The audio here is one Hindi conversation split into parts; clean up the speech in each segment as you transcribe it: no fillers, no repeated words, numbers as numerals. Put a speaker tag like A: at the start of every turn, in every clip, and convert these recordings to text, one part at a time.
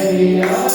A: Even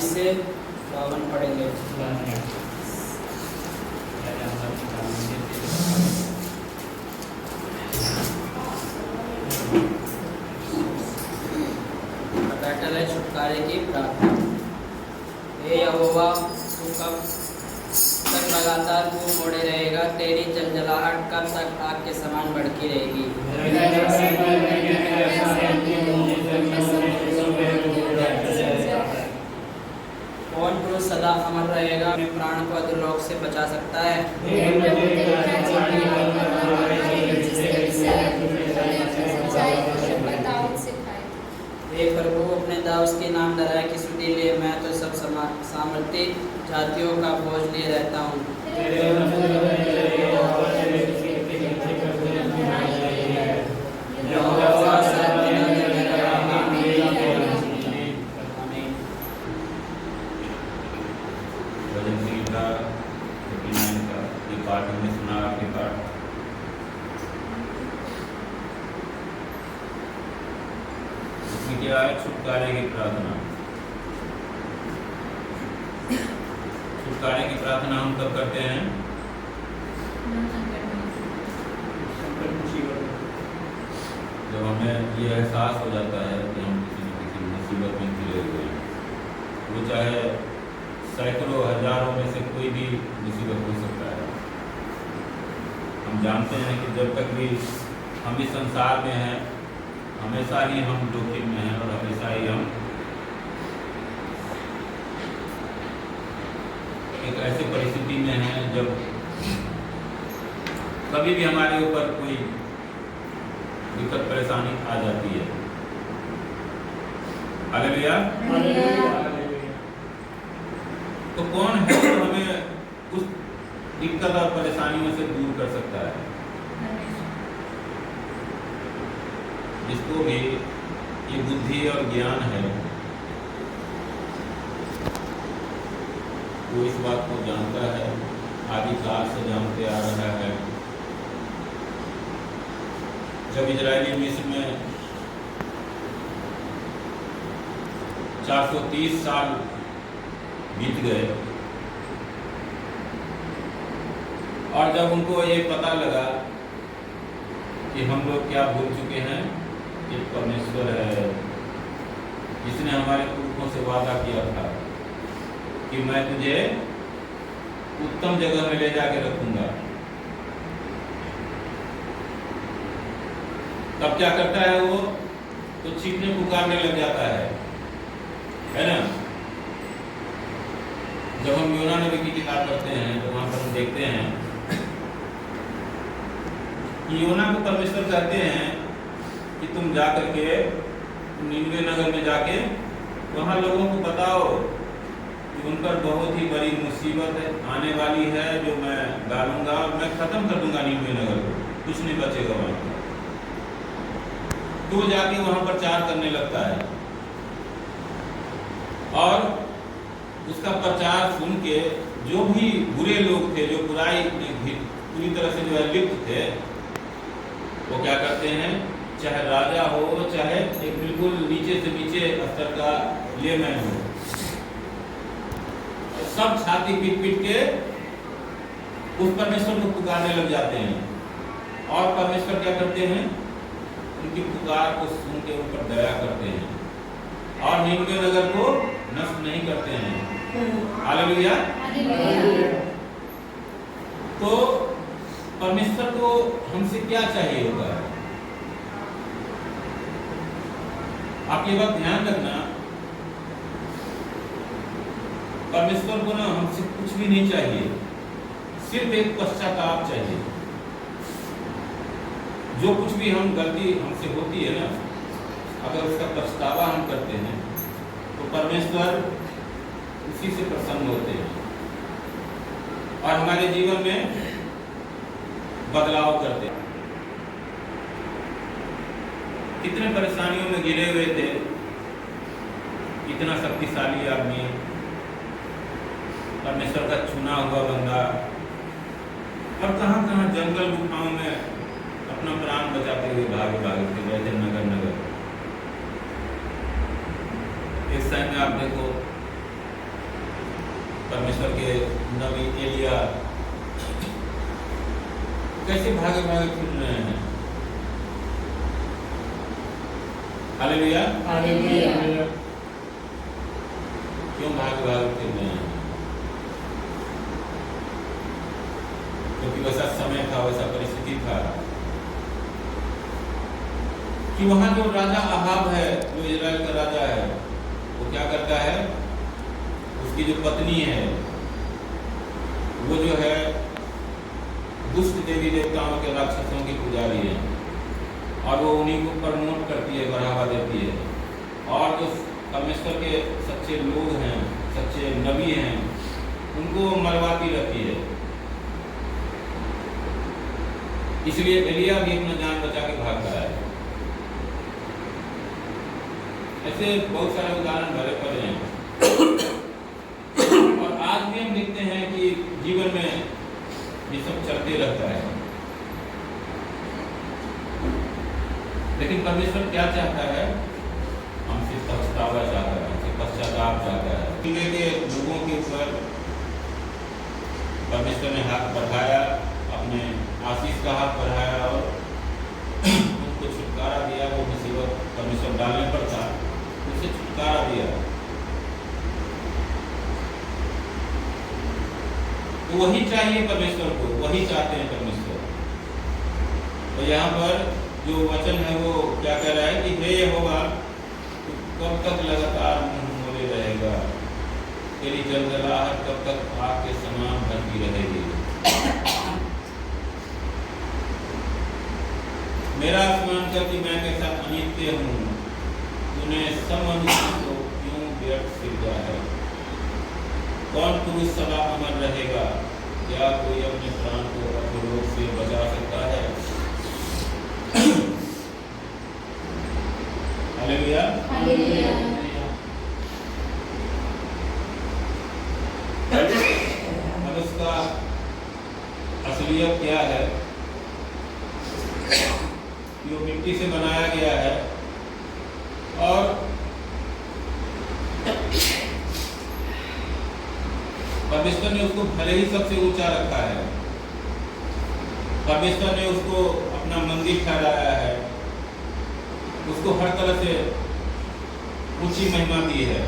A: से 52 पढ़ेंगे। टाइटल है छुटकारे की प्रार्थना। हे यहोवा, तू कब तक लगातार मुंह मोड़े रहेगा? तेरी जंजलाहट कब तक आग के समान भड़की रहेगी? कौन पुरुष सदा अमर रहेगा? अपने प्राण को अधोलोक से बचा सकता है? हे प्रभु, अपने दाऊद के नाम डराए की छुट्टी लिए मैं तो सब सामर्थ्य जातियों का बोझ लिए रहता हूँ।
B: भजन संहिता 59 का ये पाठ हमने सुना। आपके पाठ इसमें क्या है? छुटकारे की प्रार्थना। छुटकारे की प्रार्थना हम कब करते हैं? जब हमें ये एहसास हो जाता है कि हम किसी न किसी मुसीबत में घिरे हुए हैं, वो चाहे सैकड़ों हजारों में से कोई भी मुसीबत हो सकता है। हम जानते हैं कि जब तक भी हम इस संसार में हैं, हमेशा ही हम जोखिम में हैं और हमेशा ही हम एक ऐसी परिस्थिति में हैं जब कभी भी हमारे ऊपर कोई दिक्कत परेशानी आ जाती है। हालेलुया। तो कौन है जो हमें उस दिक्कत और परेशानियों से दूर कर सकता है? जिसको भी ये बुद्धि और ज्ञान है, वो इस बात को जानता है, आदिकाल से जानते आ रहा है। जब इजरायली मिस्र में 430 साल बीत गए और जब उनको ये पता लगा कि हम लोग क्या भूल चुके हैं, एक परमेश्वर है जिसने हमारे पुरखों से वादा किया था कि मैं तुझे उत्तम जगह में ले जाके रखूंगा, तब क्या करता है वो? तो चीखने पुकारने लग जाता है ना। जब हम योना नबी की किताब पढ़ते हैं तो वहां पर हम देखते हैं कि योना को परमेश्वर कहते हैं कि तुम जा करके नीनवे नगर में जाके वहां लोगों को बताओ कि उन पर बहुत ही बड़ी मुसीबत आने वाली है, जो मैं डालूंगा, मैं खत्म कर दूंगा नीनवे नगर को, कुछ नहीं बचेगा वहां पर। तो जाके वहां प्रचार करने लगता है इसका प्रचार सुन के जो भी बुरे लोग थे, जो बुराई में पूरी तरह से जो है लिप्त थे, वो क्या करते हैं, चाहे राजा हो, चाहे एक बिल्कुल नीचे से नीचे स्तर का लेमैन हो, सब छाती पीट पीट के उस परमेश्वर को पुकारने लग जाते हैं। और परमेश्वर क्या करते हैं, उनकी पुकार को सुन के उन पर दया करते हैं और निन्वे नगर को नष्ट नहीं करते हैं। हालेलुया। तो परमेश्वर को हमसे क्या चाहिए होता है? आप ये बात ध्यान रखना, परमेश्वर को ना हमसे कुछ भी नहीं चाहिए, सिर्फ एक पश्चाताप चाहिए। जो कुछ भी हम गलती हमसे होती है ना, अगर उसका पछतावा हम करते हैं तो परमेश्वर उसी से प्रसन्न होते हैं और हमारे जीवन में बदलाव करते हैं। कितने परेशानियों में घिरे हुए थे, इतना शक्तिशाली आदमी, परमेश्वर का चुना हुआ बंदा, और कहां कहां जंगल गुफाओं में अपना प्राण बचाते हुए भागे भागे गए थे नगर नगर। इस टाइम में आप देखो परमेश्वर के नबी एलिया कैसे भागे भागे फिर रहे हैं। हालेलुया।
C: हालेलुया।
B: क्यों भागे भागे फिर रहे हैं? क्योंकि वैसा समय था, वैसा परिस्थिति था कि वहां जो राजा अहाब है, जो इजराइल का राजा है, वो क्या करता है, उसकी जो पत्नी है वो जो है दुष्ट देवी देवताओं के राक्षसों की पुजारी है और वो उन्हीं को प्रमोट करती है, बढ़ावा देती है। और जो परमेश्वर के सच्चे लोग हैं, सच्चे नबी हैं, उनको मरवाती रहती है। इसलिए एलिया भी अपना जान बचा के भागता है। ऐसे बहुत सारे उदाहरण भरे पड़े हैं और आज भी हम देखते हैं कि जीवन में ये सब चलते रहता है। लेकिन परमेश्वर क्या चाहता है, हमसे पछतावा चाहता है, हमसे पश्चाताप चाहता है। दुनिया के लोगों के ऊपर परमेश्वर ने हाथ बढ़ाया, अपने आशीष का हाथ बढ़ाया और उनको छुटकारा दिया। वो मुसीबत परमेश्वर डालने पर था, उसे छुटकारा दिया। तो वही चाहिए परमेश्वर को, वही चाहते हैं परमेश्वर। तो यहाँ पर जो वचन है वो क्या कह रहा है कि हे यहोवा, तू कब तक लगातार मुंह मोड़े रहेगा, तेरी जलजलाहट कब तक आग के समान भड़की रहेगी। मेरा स्मरण कर कि मैं कैसा अनित्य हूँ, तूने सब मनुष्य को क्यों व्यर्थ सिरजा है। कौन पुरुष सदा अमर रहेगा, क्या कोई अपने प्राण को अधोलोक से बचा सकता है। हालेलुया।
C: हालेलुया।
B: मनुष्य का असलियत क्या है, जो मिट्टी से बनाया गया है और परमेश्वर ने उसको भले ही सबसे ऊंचा रखा है, परमेश्वर ने उसको अपना मंदिर ठहराया है, उसको हर तरह से ऊंची महिमा दी है।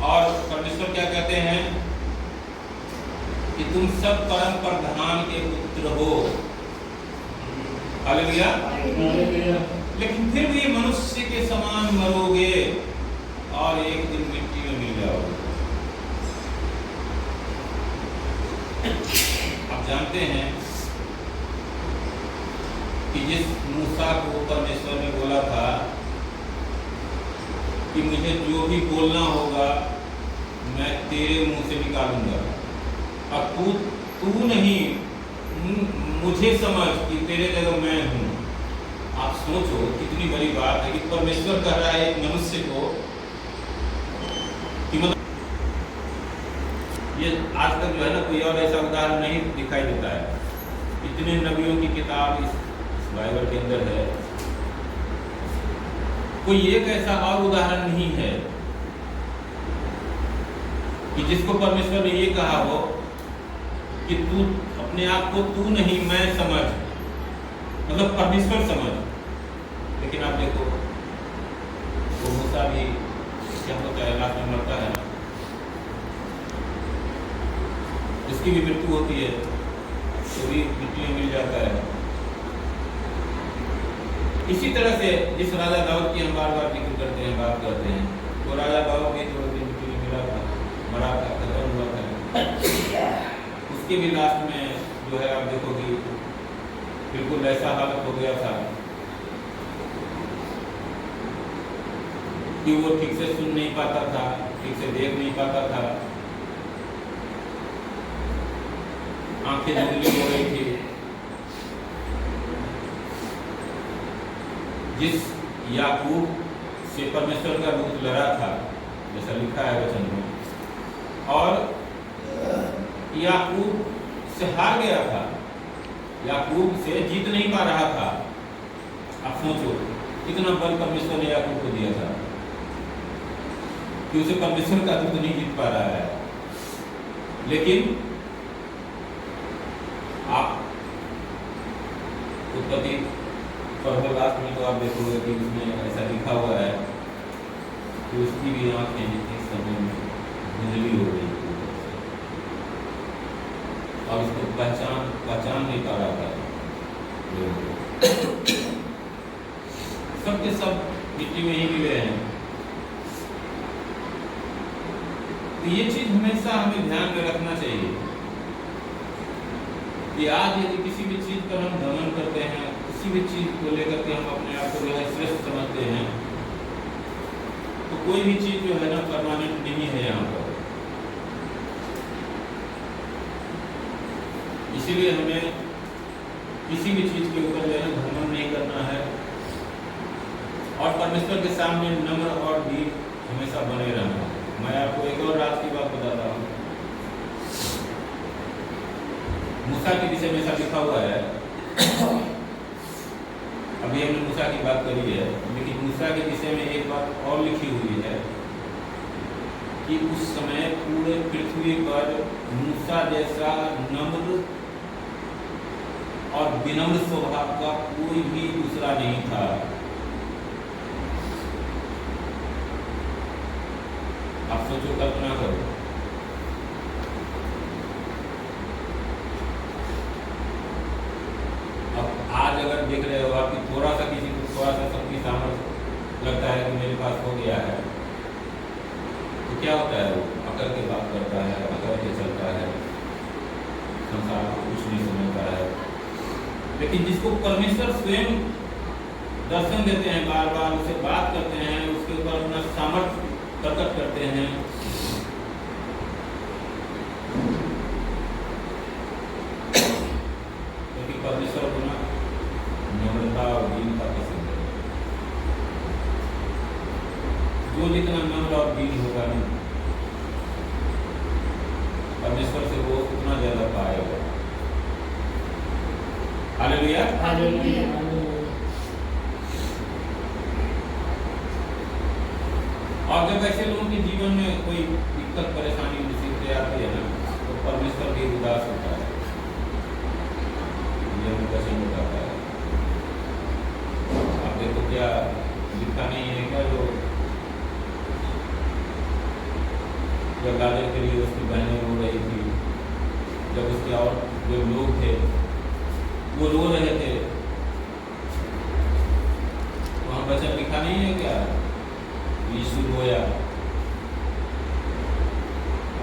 B: और परमेश्वर क्या कहते हैं कि तुम सब परम प्रधान के पुत्र हो। हालेलुया। लेकिन फिर भी मनुष्य के समान मरोगे और एक दिन मिट्टी में मिल जाओगे। आप जानते हैं कि जिस मूसा को परमेश्वर ने बोला था कि मुझे जो भी बोलना होगा मैं तेरे मुंह से निकालूंगा, अब तू नहीं मुझे समझ कि तेरे जगह मैं हूं। आप सोचो कितनी बड़ी बात है कि परमेश्वर कह रहा है एक मनुष्य को कि मतलब ये आज तक जो है ना कोई और ऐसा उदाहरण नहीं दिखाई देता है। इतने नबियों की किताब इस बाइबल के अंदर है, कोई एक ऐसा और उदाहरण नहीं है कि जिसको परमेश्वर ने ये कहा हो कि तू अपने आप को तू नहीं मैं समझ, मतलब परमेश्वर समझ। लेकिन आप देखो वो मूसा भी क्या होता है, लास्ट में मरता है, उसकी भी मृत्यु होती है, वो भी मिट्टी में मिल जाता है। इसी तरह से जिस राजा दाऊद की हम बार बार जिक्र करते हैं, बात करते हैं, वो राजा दाऊद भी थोड़े दिन मिट्टी में मिला था, मरा था, खत्म हुआ था। उसके भी लास्ट में जो है आप देखो कि बिल्कुल ऐसा हालत हो गया था कि वो ठीक से सुन नहीं पाता था, ठीक से देख नहीं पाता था, आंखें धुंधली हो रही थी। जिस याकूब से परमेश्वर का दूत लड़ा था, जैसा लिखा है वचन में, और याकूब से हार गया था, याकूब से जीत नहीं पा रहा था। आप सोचो कितना बल परमेश्वर ने याकूब को दिया था कि उसे परमेश्वर का दूत नहीं जीत पा रहा है। लेकिन आप उत्पत्ति पढ़ो लास्ट में तो आप देखोगे कि उसमें ऐसा लिखा हुआ है कि उसकी भी आंखें इस समय में धुंधली हो गई और उसको पहचान नहीं पा रहा था। सब के सब मिट्टी में ही मिले हैं। तो ये चीज हमेशा हमें ध्यान में रखना चाहिए कि आज यदि किसी भी चीज पर हम घमंड करते हैं, किसी भी चीज को लेकर के हम अपने आप को जो है श्रेष्ठ समझते हैं, तो कोई भी चीज जो है ना परमानेंट नहीं है यहाँ पर। इसीलिए हमें किसी भी चीज के ऊपर जो है घमंड नहीं करना है और परमेश्वर के सामने नम्र और दीन हमेशा बने रहना है। मैं आपको एक और रात की बात बताता हूँ। मूसा के विषय में ऐसा लिखा हुआ है, अभी हमने मूसा की बात करी है, लेकिन मूसा के विषय में एक बात और लिखी हुई है कि उस समय पूरे पृथ्वी पर मूसा जैसा नम्र और विनम्र स्वभाव का कोई भी दूसरा नहीं था। आप सोचो, कल्पना करो, अब आज अगर देख रहे हो आप कि थोड़ा सा किसी को थोड़ा सा शक्ति सामर्थ्य लगता है कि मेरे पास हो गया है, तो क्या होता है, वो अकड़ के बात करता है, अकड़ के चलता है, संसार को कुछ नहीं समझता है। लेकिन जिसको परमेश्वर स्वयं दर्शन देते हैं, बार बार उससे बात करते हैं, उसके ऊपर अपना सामर्थ्य प्रकट करते हैं, क्योंकि परमेश्वर को ना नम्रता और दीनता पसंद है। जो जितना नम्र और दीन होगा ना, परमेश्वर से वो उतना ज्यादा पाएगा। Hallelujah,
C: hallelujah.
B: और जब ऐसे लोगों के जीवन में कोई दिक्कत, परेशानी, मुसीबतें आती है ना, तो परमेश्वर भी उदास होता है, ये उनका वचन बताता है। आप देखो क्या लिखा नहीं है क्या, जब गाजर के लिए उसकी बहनें रो रही थी, जब उसके और जो लोग थे वो रो रहे थे, वहाँ वचन लिखा नहीं है क्या, यीशु रोया।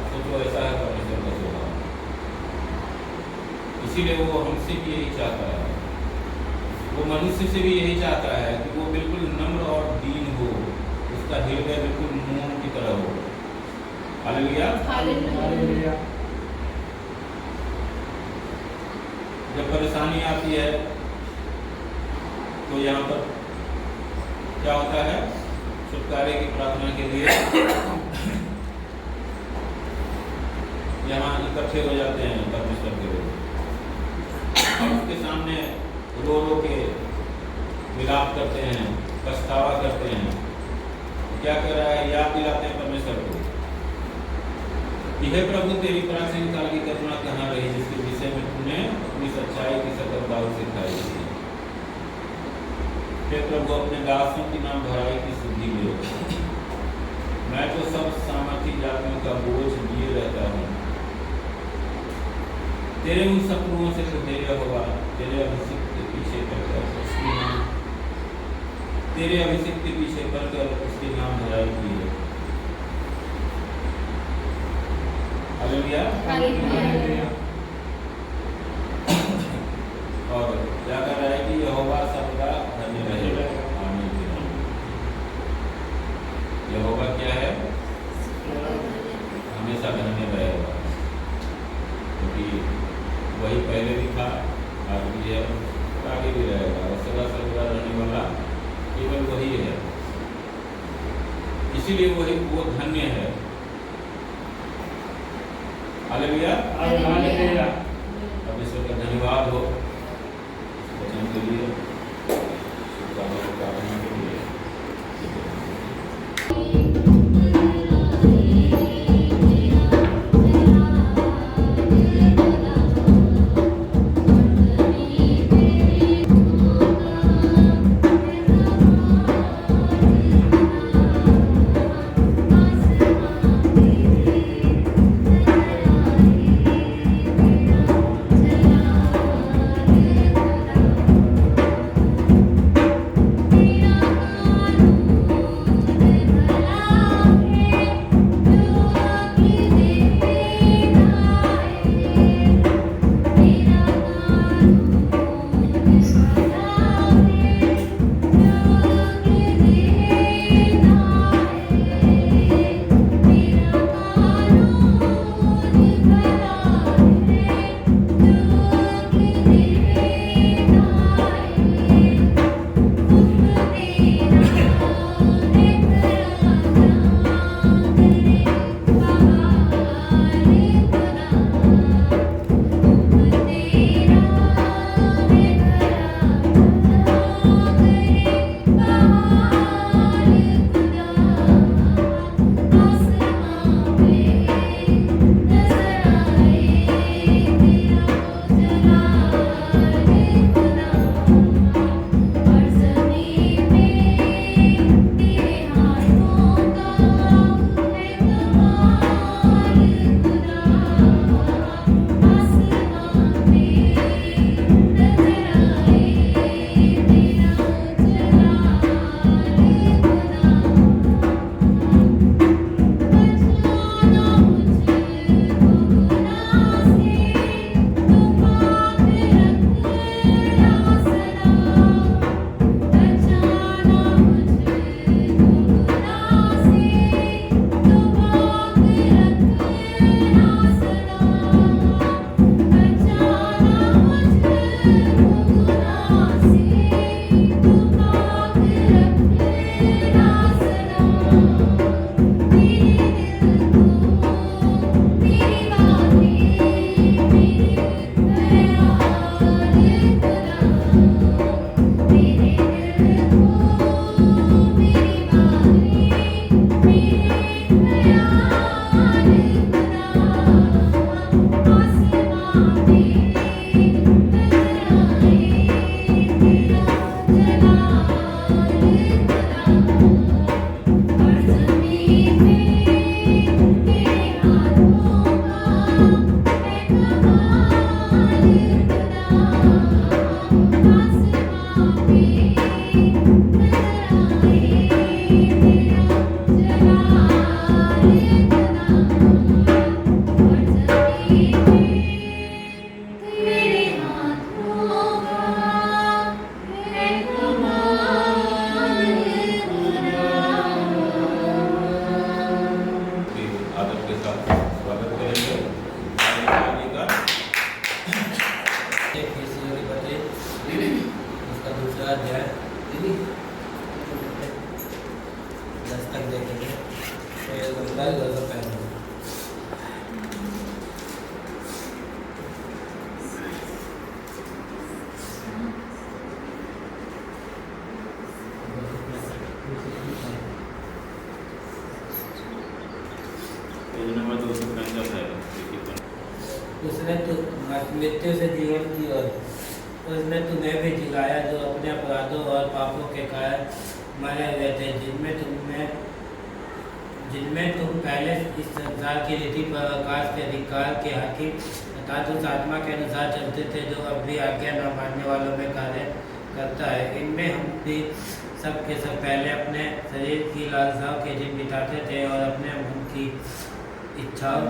B: सोचो, ऐसा है परमेश्वर का स्वभाव। इसीलिए वो हमसे भी यही चाहता है, वो मनुष्य से भी यही चाहता है कि वो बिल्कुल नम्र और दीन हो, उसका हृदय बिल्कुल मोम की तरह हो। Hallelujah,
C: hallelujah.
B: जब परेशानी आती है तो यहाँ पर क्या होता है, छुटकारे की प्रार्थना के लिए यहाँ इकट्ठे हो जाते हैं परमेश्वर के लोग और उसके सामने रो रो के विलाप करते हैं, पछतावा करते हैं। क्या कर रहा है? याद दिलाते हैं परमेश्वर को कि हे प्रभु, तेरी प्राचीन काल की करुणा कहाँ रही जिसके विषय में तुमने अपनी सच्चाई की सकल दाऊद सिखाई थी। हे प्रभु, अपने दासों की नाम भराई की शुद्धि ले। मैं तो सब सामर्थी जातियों का बोझ लिए रहता हूँ। तेरे उन शत्रुओं से तो मेरे होगा, तेरे अभिषेक के पीछे पड़कर उसकी नाम, तेरे अभिषेक के पीछे पड़कर उसके नाम भराई की है। हालेलुया।
C: हालेलुया।
B: और क्या कर रहा है कि यहोवा सर्वदा धन्य रहेगा। आमीन। यहोवा क्या है? हमेशा धन्य रहेगा, क्योंकि वही पहले भी था, आज भी है, आगे भी रहेगा और सदा सर्वदा रहने वाला केवल वही है। इसीलिए वही वो धन्य है। हालेलुया।
C: हालेलुया।
B: परमेश्वर का धन्यवाद हो इस वचन के लिए, शुभकामना के लिए।
D: उसने मृत्यु से जीवन की ओर उसने तुम्हें भी जिलाया जो अपने अपराधों और पापों के कारण मरे हुए थे, जिनमें तुम पहले इस संसार की रीति पर आकाश के अधिकार के हाकिम अर्थात उस आत्मा के अनुसार चलते थे जो अब भी आज्ञा न मानने वालों में कार्य करता है। इनमें हम भी सब के सब पहले अपने शरीर की लालसाओं के दिन बिताते थे और अपने मन की इच्छाओं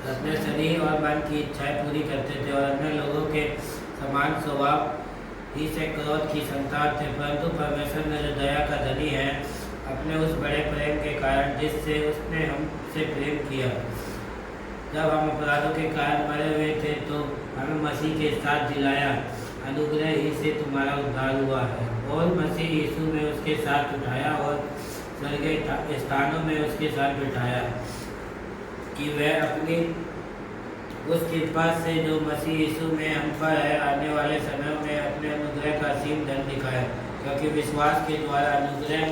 D: अपने शरीर और मन की इच्छाएं पूरी करते थे और अन्य लोगों के समान स्वभाव ही से क्रोध की संतान थे, परंतु परमेश्वर ने जो दया का धनी है अपने उस बड़े प्रेम के कारण जिससे उसने हमसे प्रेम किया, जब हम अपराधों के कारण मरे हुए थे तो हमें मसीह के साथ जिलाया। अनुग्रह ही से तुम्हारा उद्धार हुआ है और मसीह यीशु में उसके साथ उठाया और स्वर्गीय स्थानों में उसके साथ बिठाया कि वह अपनी उस कृपा से जो मसीह यीशु में हम पर है आने वाले समयों में अपने अनुग्रह का असीम धन दिखाए, क्योंकि विश्वास के द्वारा अनुग्रह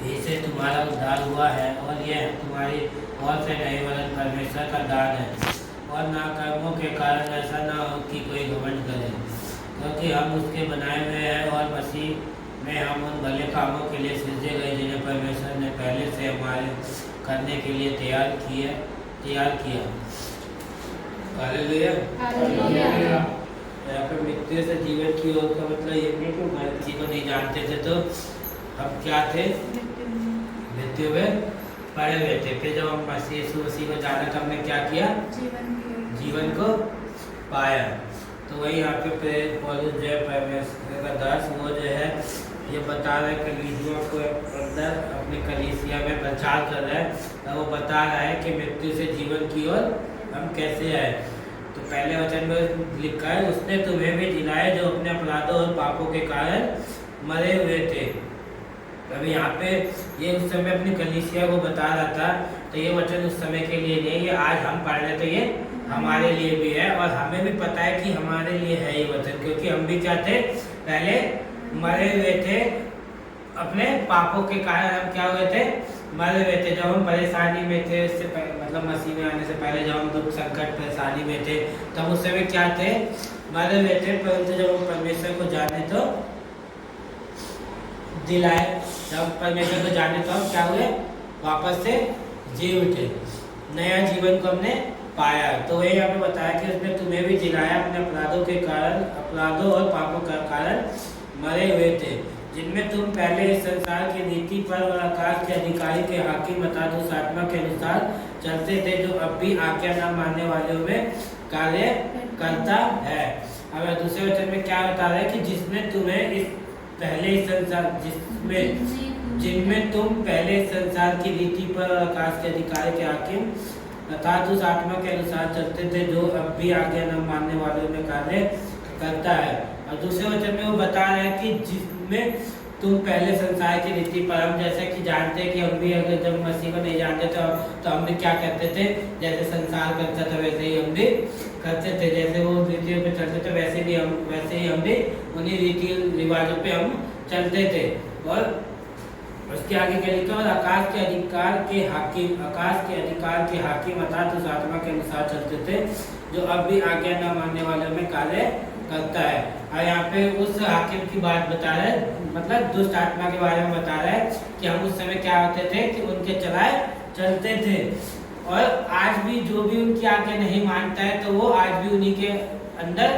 D: ही से तुम्हारा उद्धार हुआ है और यह तुम्हारी ओर से नहीं वरन परमेश्वर का दान है और ना कर्मों के कारण ऐसा ना हो कि कोई घमंड करे, क्योंकि हम उसके बनाए हुए हैं और मसीह में हम उन भले कामों के लिए सृजे गए जिन्हें परमेश्वर ने पहले से हमारे करने के लिए तैयार किया। हालेलुया। यहाँ पे मृत्यु से जीवन की ओर का मतलब ये नहीं कि मृत्यु को नहीं जानते थे तो हम क्या थे, मृत्यु में पड़े हुए थे। फिर जब हम मसीह को जाना तो हमने क्या किया, जीवन को पाया। तो वही यहाँ पे प्रेरित पौलुस जो है परमेश्वर का दास वो जो है ये बता रहा है कलीसिया को अंदर अपनी कलीसिया में प्रचार कर रहा है और वो बता रहा है कि मृत्यु से जीवन की ओर हम कैसे आए। तो पहले वचन में लिखा है उसने तुम्हें भी जिलाया जो अपने अपराधों और पापों के कारण मरे हुए थे। अभी यहाँ पे ये उस समय अपनी कलीसिया को बता रहा था, तो ये वचन उस समय के लिए नहीं, ये आज हम पढ़ रहे थे, ये हमारे लिए भी है और हमें भी पता है कि हमारे लिए है ये वचन, क्योंकि हम भी क्या थे, पहले मरे हुए थे अपने पापों के कारण। हम क्या हुए थे, मरे हुए थे। जब हम परेशानी में थे इससे मतलब मसीह में आने से पहले जब हम दुख संकट परेशानी में थे तब उस समय क्या थे, मरे हुए थे। परंतु जब हम परमेश्वर को जाने तो दिलाए, जब परमेश्वर को जाने तो हम क्या हुए, वापस से जी उठे, नया जीवन को हमने पाया। तो वही यहाँ पे बताया कि उसने तुम्हें भी जिलाया अपने अपराधों के कारण, अपराधों और पापों के कारण मरे हुए थे, जिनमें तुम पहले इस संसार की नीति पर और आकाश के अधिकारी के हाकिम अर्थात उस आत्मा के अनुसार चलते थे जो अब भी आज्ञा न मानने वालों में कार्य करता है। अब दूसरे वचन में क्या बता रहा है कि जिसमें तुम्हें इस पहले इस संसार जिनमें तुम पहले इस संसार की रीति पर और आकाश के अधिकारी के हाकिम अर्थात उस आत्मा के अनुसार चलते थे जो अब भी आज्ञा न मानने वालों में कार्य करता है। और दूसरे वचन में वो बता रहा है कि जिसमें तुम पहले संसार की रीति पर, हम जैसे कि जानते हैं कि हम भी अगर जब मसीह को नहीं जानते थे तो हम भी क्या करते थे, जैसे संसार करता था वैसे ही हम भी करते थे, जैसे वो रीतियों पे चलते थे वैसे ही हम भी उन्हीं रीति रिवाजों पे हम चलते थे। और उसके आगे क्या लिखा, और आकाश के अधिकार के हाकिम अर्थात उस आत्मा के अनुसार चलते थे जो अब भी आज्ञा न मानने वालों में कार्य करता है। और यहाँ पे उस हाकिम की बात बता रहा है, मतलब दुष्ट आत्मा के बारे में बता रहा है कि हम उस समय क्या होते थे कि उनके चलाए चलते थे। और आज भी जो भी उनकी आज्ञा नहीं मानता है तो वो आज भी उन्हीं के अंदर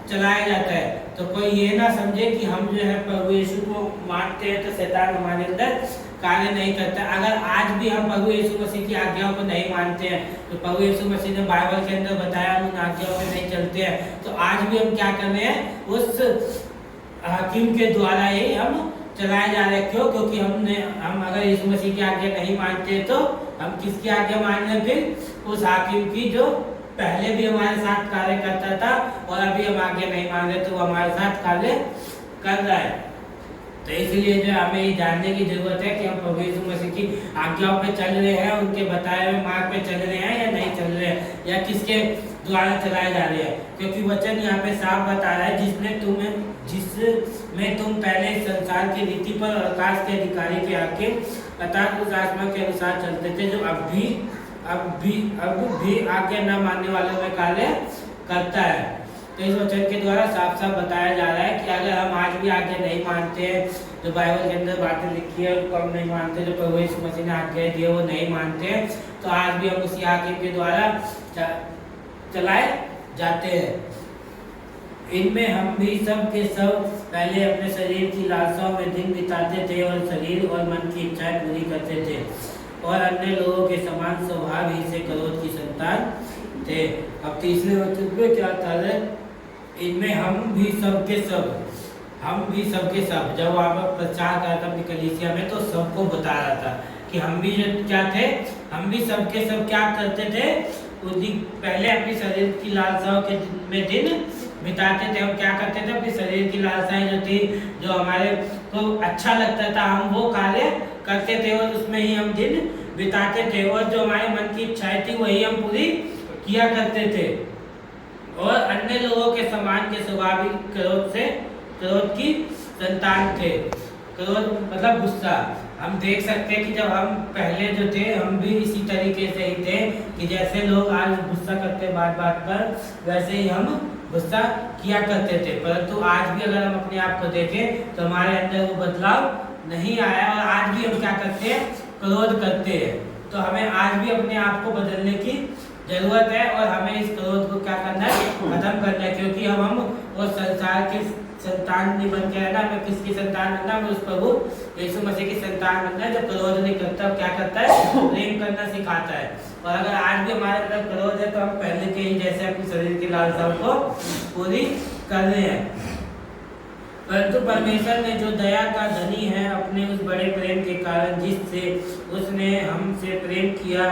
D: चलाया जाता है। तो कोई ये ना समझे कि हम जो है प्रभु यीशु को मानते हैं तो शैतान हमारे अंदर कार्य नहीं करता। अगर आज भी हम प्रभु यीशु मसीह की आज्ञाओं को नहीं मानते हैं, तो प्रभु यीशु मसीह ने बाइबल के अंदर बताया उन आज्ञाओं पे नहीं चलते हैं, तो आज भी हम क्या कर रहे हैं, उस हाकिम के द्वारा ही हम चलाए जा रहे हैं। क्यों? क्योंकि हम अगर यीशु मसीह की आज्ञा नहीं मानते तो हम किसकी आज्ञा मान रहे, फिर उस हाकिम की जो पहले भी हमारे साथ कार्य करता था और अभी हम आज्ञा नहीं मान रहे तो वो हमारे साथ कार्य कर रहा है। तो इसलिए जो हमें ये जानने की जरूरत है कि हम प्रभु यीशु मसीह की आज्ञाओं पे चल रहे हैं, उनके बताए हुए मार्ग पे चल रहे हैं या नहीं चल रहे हैं, या किसके द्वारा चलाए जा रहे हैं। क्योंकि वचन यहाँ पे साफ बता रहा है जिसमें तुम पहले संसार की रीति पर और आकाश के अधिकारी के हाकिम अर्थात उस आत्मा के अनुसार चलते थे जो अब भी अब भी आज्ञा न मानने वालों में कार्य करता है। तो इस वचन के द्वारा साफ साफ बताया जा रहा है कि अगर हम आज भी आज्ञा नहीं मानते हैं, जो बाइबल के अंदर बातें लिखी है उनको हम नहीं मानते, जो प्रभु यीशु मसीह ने आज्ञा दी है वो नहीं मानते हैं, तो आज भी हम उसी आज्ञा के द्वारा चलाए जाते हैं। इनमें हम भी सब के सब पहले अपने शरीर की लालसाओं में दिन बिताते थे और शरीर और मन की इच्छाएं पूरी करते थे और अन्य लोगों के समान स्वभाव ही से क्रोध की संतान थे। अब तीसरे वचन में क्या था? इनमें हम भी सब के सब, जब वहाँ पर प्रचार कर रहा था अपनी कलीसिया में तो सबको बता रहा था कि हम भी क्या थे, हम भी सब के सब क्या करते थे, पहले अपनी शरीर की लालसाओं के में दिन बिताते थे। हम क्या करते थे? अपनी शरीर की लालसाएं जो थी, जो हमारे को अच्छा लगता था, हम वो कार्य करते थे और उसमें ही हम दिन बिताते थे और जो हमारे मन की इच्छाएं थी वही हम पूरी किया करते थे और अन्य लोगों के समान के स्वाभाविक क्रोध की संतान थे। क्रोध मतलब गुस्सा। हम देख सकते हैं कि जब हम पहले जो थे हम भी इसी तरीके से ही थे कि जैसे लोग आज गुस्सा करते बात बात पर, वैसे ही हम गुस्सा किया करते थे। परंतु आज भी अगर हम अपने आप को देखें तो हमारे अंदर वो बदलाव नहीं आया और आज भी हम क्या करते हैं? क्रोध करते हैं। तो हमें आज भी अपने आप को बदलने की जरूरत है और हमें इस क्रोध को क्या करना है? खत्म करना है, क्योंकि हम उस संसार के संतान नहीं बन के रहना। हमें किसकी संतान बनना? हमें उस प्रभु यीशु मसीह की संतान बनना है जो क्रोध नहीं करता, क्या करता है? प्रेम करना सिखाता है। और अगर आज भी हमारे अंदर क्रोध है तो हम पहले के ही जैसे अपने शरीर की लालसाओं को पूरी कर रहे हैं। परंतु परमेश्वर ने जो दया का धनी है अपने उस बड़े प्रेम के कारण जिससे उसने हमसे प्रेम किया,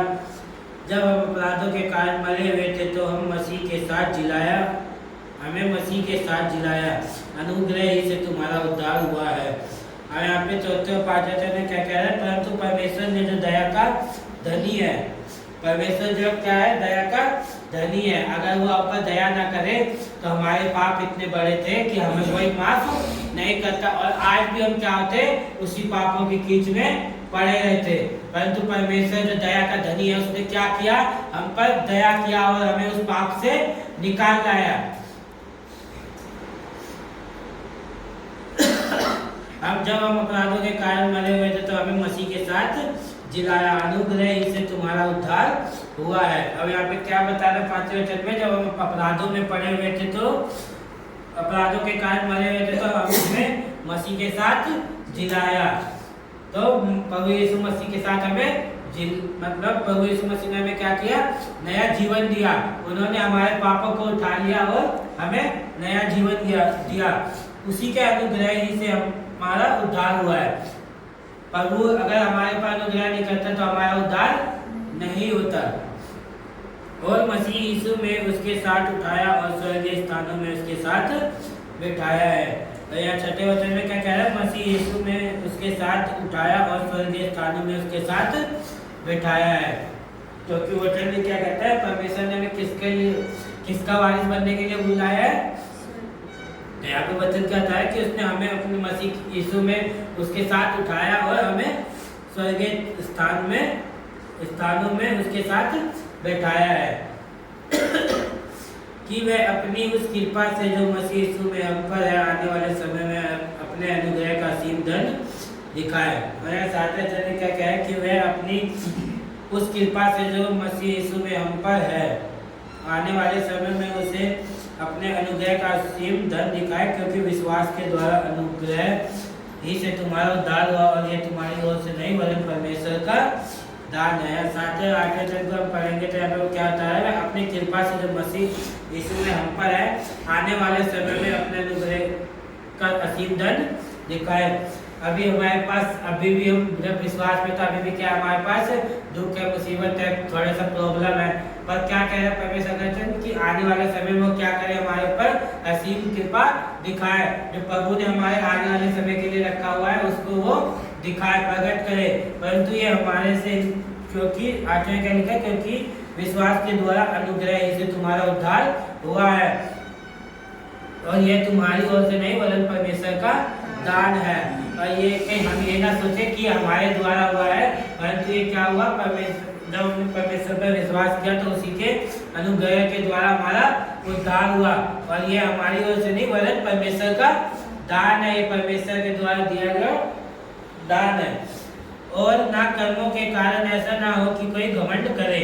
D: जब हम अपराधों के कारण मरे हुए थे तो हमें मसीह के साथ जिलाया। अनुग्रह ही से तुम्हारा उद्धार हुआ है। और यहाँ पे चौथे और पांचवें में क्या कह रहा है? परंतु परमेश्वर ने जो दया का धनी है, परमेश्वर जो क्या है? दया का धनी है। अगर वो आप पर दया ना करे तो हमारे पाप इतने बड़े थे कि हमें कोई माफ नहीं करता और आज भी हम क्या होते? उसी पापों की कीच में पड़े रहते। परंतु परमेश्वर जो दया का धनी है उसने क्या किया? हम पर दया किया और हमें उस पाप से निकाल लाया। अब जब हम अपराधों के कारण मरे हुए थे तो हमें मसीह के साथ जिलाया। अनुग्रह ही से तुम्हारा उद्धार हुआ है। अब यहाँ पे क्या बता रहे? पांचवें वचन में जब हम अपराधों में पड़े हुए थे तो अपराधों के कारण मरे हुए थे तो हम उसमें मसीह के साथ जिलाया। तो प्रभु यीशु मसीह के साथ हमें मतलब प्रभु यीशु मसीह ने हमें क्या किया? नया जीवन दिया। उन्होंने हमारे पापों को उठा लिया और हमें नया जीवन दिया। उसी के अनुग्रह ही से हमारा उद्धार हुआ है। प्रभु अगर हमारे पर अनुग्रह नहीं करता तो हमारा उद्धार नहीं होता। और मसीह यीशु में उसके साथ उठाया और स्वर्गीय स्थानों में उसके साथ बिठाया है। तो यहाँ छठे वचन में क्या कह रहा है? मसीह यीशु में उसके साथ उठाया और स्वर्गीय स्थानों में उसके साथ बिठाया है। क्योंकि वचन में क्या कहता है? परमेश्वर ने हमें किसका वारिस बनने के लिए बुलाया है? तो यहाँ पे वचन कहता है कि उसने हमें अपने मसीह यीशु में उसके साथ उठाया और हमें स्वर्गीय स्थानों में उसके साथ बैठाया है कि वह अपनी उस कृपा से जो मसीह यीशु में हम पर है आने वाले समय में अपने अनुग्रह का असीम धन दिखाए। और यहाँ सातवें वचन में क्या कहा है? कि वह अपनी उस कृपा से जो मसीह यीशु में हम पर है आने वाले समय में उसे अपने अनुग्रह का असीम धन दिखाए, क्योंकि विश्वास के द्वारा अनुग्रह ही से तुम्हारा उद्धार हुआ और यह तुम्हारी ओर से नहीं वरन परमेश्वर का दान है। सातवें आठवें वचन को हम पढ़ेंगे तो यहाँ पे क्या होता है? अपनी कृपा से जो मसीह यीशु में हम पर है आने वाले समय में अपने अनुग्रह का असीम धन दिखाए। अभी हमारे पास अभी भी हम जब विश्वास में तो अभी भी क्या हमारे पास दुख है, मुसीबत है, थोड़ा सा प्रॉब्लम है, पर क्या कह रहे हैं परमेश्वर कि आने वाले समय में क्या करे? हमारे ऊपर असीम कृपा दिखाए। जो प्रभु ने हमारे आने वाले समय के लिए रखा हुआ है उसको वो दिखाए, प्रकट करे। परंतु ये हमारे से, क्योंकि आठवें क्या लिखा? क्योंकि विश्वास के द्वारा अनुग्रह ही से तुम्हारा उद्धार हुआ है और यह तुम्हारी ओर से नहीं वरन परमेश्वर का दान है। और ये हम ये ना सोचे कि हमारे द्वारा हुआ है, परंतु ये क्या हुआ? जब हमने परमेश्वर पर विश्वास किया तो उसी के अनुग्रह के द्वारा हमारा उद्धार हुआ। और ये हमारी ओर से नहीं वरन परमेश्वर का दान है, ये परमेश्वर के द्वारा दिया गया दान है। और ना कर्मों के कारण ऐसा ना हो कि कोई घमंड करे।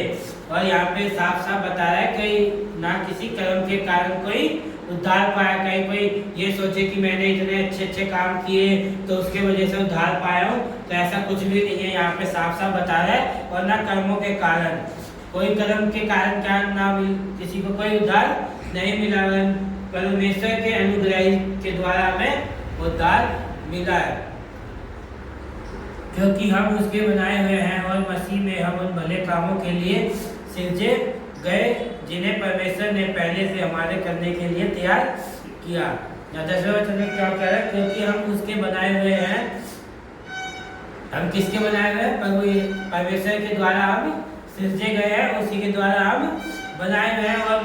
D: और यहाँ पे साफ साफ बता रहा है कि ना किसी कर्म के कारण कोई उद्धार पाया, कहीं कोई ये सोचे कि मैंने इतने अच्छे अच्छे काम किए तो उसके वजह से उद्धार पाया हूँ, तो ऐसा कुछ भी नहीं है। यहाँ पे साफ साफ बता रहा है। और ना कर्मों के कारण, कोई कर्म के कारण क्या ना किसी को कोई उद्धार नहीं मिला, परमेश्वर के अनुग्रह के द्वारा हमें उद्धार मिला है, क्योंकि हम उसके बनाए हुए हैं और मसीह में हम उन भले कामों के लिए सिरजे गए जिन्हें परमेश्वर ने पहले से हमारे करने के लिए तैयार किया। 10वें वचन में क्या कह रहा है? क्योंकि हम उसके बनाए हुए हैं। हम किसके बनाए हुए हैं? परमेश्वर के द्वारा हम सिरजे गए हैं, उसी के द्वारा हम बनाए हुए हैं और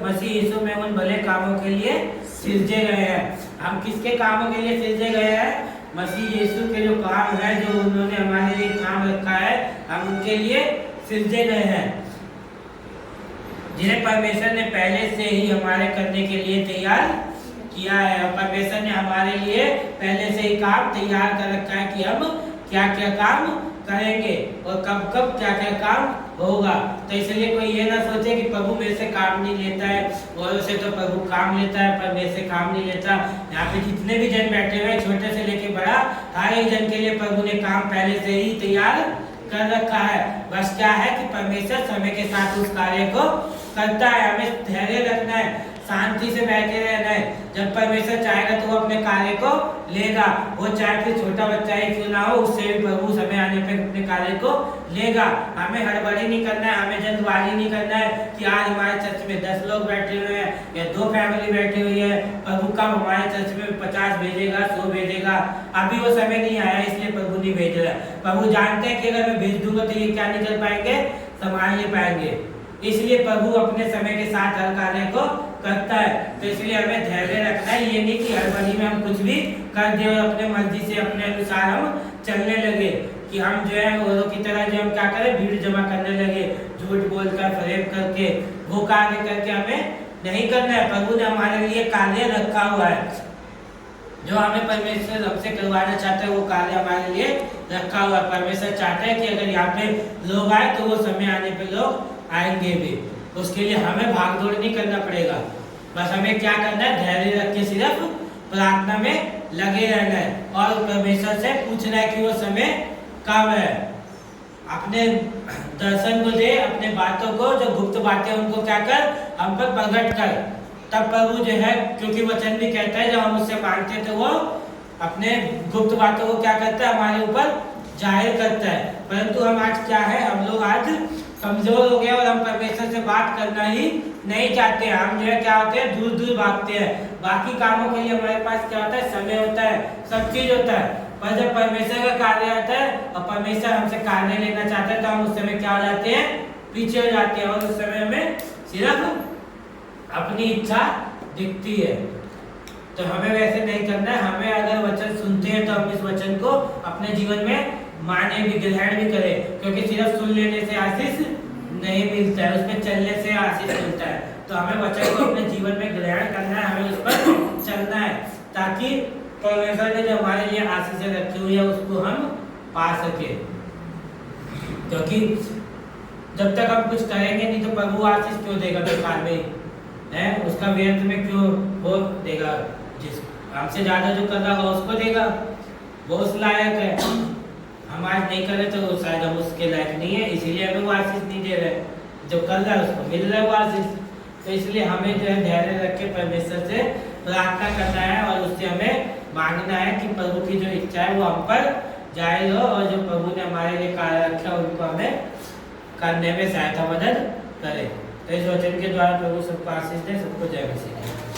D: मसीह यीशु में उन भले कामों के लिए सिरजे गए हैं। हम किसके कामों के लिए सिरजे गए हैं? मसीह यीशु के जो काम है, जो उन्होंने हमारे लिए काम रखा है, हम उनके लिए सिरजे गए हैं, जिन्हें परमेश्वर ने पहले से ही हमारे करने के लिए तैयार किया है। और परमेश्वर ने हमारे लिए पहले से ही काम तैयार कर रखा है कि हम क्या क्या काम करेंगे और कब कब क्या क्या काम होगा। तो इसलिए कोई ये ना सोचे कि प्रभु मेरे से काम नहीं लेता है, और उसे तो प्रभु काम लेता है पर मेरे से काम नहीं लेता। यहाँ पे जितने भी जन बैठे हुए, छोटे से लेके बड़ा, हर एक जन के लिए प्रभु ने काम पहले से ही तैयार कर रखा है। बस क्या है कि परमेश्वर समय के साथ उस कार्य को करता है। हमें धैर्य रखना है, शांति से बैठे रहना है। जब परमेश्वर चाहेगा तो वो अपने कार्य को लेगा। वो चाहे फिर छोटा बच्चा ही क्यों ना हो, उससे भी प्रभु समय आने पर अपने कार्य को लेगा। हमें हड़बड़ी नहीं करना है, हमें जल्दबाजी नहीं करना है कि आज हमारे चर्च में 10 लोग बैठे हुए हैं या 2 फैमिली बैठी हुई है, प्रभु कब हमारे चर्च में 50 भेजेगा, 100 भेजेगा। अभी वो समय नहीं आया, इसलिए प्रभु नहीं भेज रहा। प्रभु जानते हैं कि अगर मैं भेज दूंगा तो ये क्या नहीं कर पाएंगे, संभाल नहीं पाएंगे। इसलिए प्रभु अपने समय के साथ हर कार्य को करता है। तो इसलिए हमें धैर्य रखना है। ये नहीं कि हड़बड़ी में हम कुछ भी कर दे और अपने मर्जी से अपने अनुसार हम चलने लगे, कि हम जो है औरों की तरह जो हम क्या करें, भीड़ जमा करने लगे, झूठ बोलकर, फरेब करके, वो कार्य करके हमें नहीं करना है। प्रभु ने हमारे लिए कार्य रखा हुआ है, जो हमें परमेश्वर हमसे करवाना चाहते हैं, वो कार्य हमारे लिए रखा हुआ है। परमेश्वर चाहते हैं कि अगर यहाँ पे लोग आए तो वो समय आने पे लोग आएंगे भी। उसके लिए हमें भागदौड़ नहीं करना पड़ेगा। बस हमें क्या करना है, धैर्य रख के सिर्फ प्रार्थना में लगे रहना है और परमेश्वर से पूछना है कि वो समय कब है। अपने दर्शन को दे, अपने बातों को, जो गुप्त बातें उनको क्या कर, हम पर प्रकट कर। तब प्रभु जो है, क्योंकि वचन भी कहता है जब हम उससे मांगते हैं तो वो अपने गुप्त बातों को क्या करता है, हमारे ऊपर जाहिर करता है। परंतु हम आज क्या है, हम लोग आज कमजोर हो गए और हम परमेश्वर से बात करना ही नहीं चाहते। हम जो है क्या होते हैं, दूर दूर भागते हैं। बाकी कामों के लिए हमारे पास क्या होता है, समय होता है, सब चीज होता है। पर जब परमेश्वर का कार्य आता है और परमेश्वर हमसे कार्य लेना चाहता है तो हम उस समय क्या हो जाते हैं, पीछे हो जाते हैं। और उस समय हमें सिर्फ अपनी इच्छा दिखती है। तो हमें वैसे नहीं करना है। हमें अगर वचन सुनते हैं तो हम इस वचन को अपने जीवन में माने भी, ग्रहण भी करें, क्योंकि सिर्फ सुन लेने से आशीष नहीं मिलता है, उसमें चलने से आशीष मिलता है। तो हमें वचन को अपने जीवन में ग्रहण करना है, हमें उस पर चलना है, ताकि परमेश्वर ने जो हमारे लिए आशीष रखी हुई है उसको हम पा सके। क्योंकि जब तक हम कुछ करेंगे नहीं तो प्रभु आशीष क्यों देगा बेकार में है, उसका व्यर्थ में क्यों वो देगा। जिस हमसे ज्यादा जो कर रहा होगा उसको देगा, वो उस लायक है। हम आज नहीं कर रहे तो शायद हम उसके लायक नहीं है, इसीलिए हमें वो आशीष नहीं दे रहे। जो कर रहा है उसको मिल रहा है वो आशीष। तो इसलिए हमें जो है धैर्य रख के परमेश्वर से प्रार्थना करना है और उससे हमें मांगना है कि प्रभु की जो इच्छा है वो हम पर जाहिर हो और जो प्रभु ने हमारे लिए कार्य रखा उनको हमें करने में सहायता मदद करे। तो इस वचन के द्वारा प्रभु सबको आशीष दे। सबको जय मसीह।